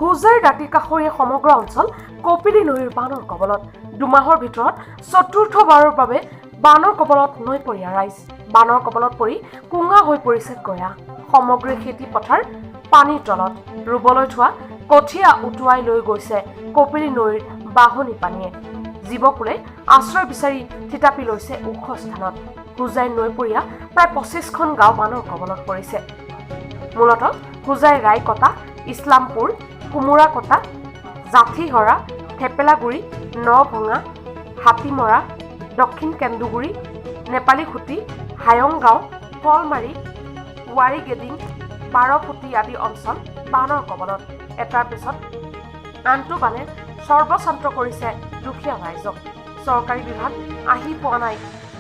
হোজাইৰ দাঁতি কাষৰীয়া সমগ্ৰ অঞ্চল কপিলী নৈৰ বানৰ কৱলত। দুমাহৰ ভিতৰত চতুৰ্থবাৰৰ বাবে বানৰ কৱলত নৈ পৰিয়া ৰাইজ। বানৰ কৱলত পৰি কুঙা হৈ পৰিছে গয়া। সমগ্ৰ খেতি পথাৰ পানীৰ তলত। ৰুবলৈ থোৱা কঠীয়া উটুৱাই লৈ গৈছে কপিলী নৈৰ বাঢ়নী পানীয়ে। জীৱকুলে আশ্ৰয় বিচাৰি থিতাপি লৈছে ওখ স্থানত। হোজাই নৈ পৰিয়া প্ৰায় 25খন গাঁও বানৰ কৱলত পৰিছে। মূলতঃ হোজাই ৰায়কটা, ইছলামপুৰ, কুমুৰাকটা, জাঠিহৰা, থেপেলাগুৰি, নভঙা, হাতীমৰা, দক্ষিণ কেন্দুগুৰি, নেপালীখুটি, হায়ংগাঁও, ফলমাৰী, ৱাৰীগেডিং, বাৰপুতি আদি অঞ্চল বানৰ কৱলত। এটাৰ পিছত আনটো বানে সৰ্বশান্ত কৰিছে দুখীয়া ৰাইজক। চৰকাৰী বিভাগ আহি পোৱা নাই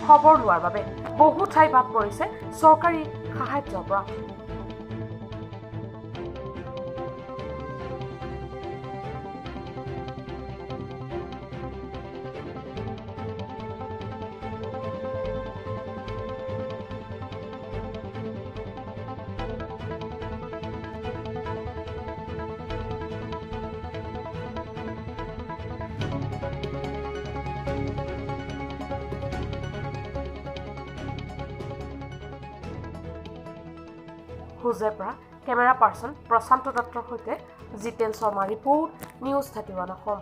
খবৰ লোৱাৰ বাবে। বহু ঠাই বাদ পৰিছে চৰকাৰী সাহায্যৰ পৰা। হোজাইৰ পৰা কেমেৰা পাৰ্চন প্ৰশান্ত দত্তৰ সৈতে জিতেন শৰ্মা, ৰিপৰ্ট নিউজ 31 অসম।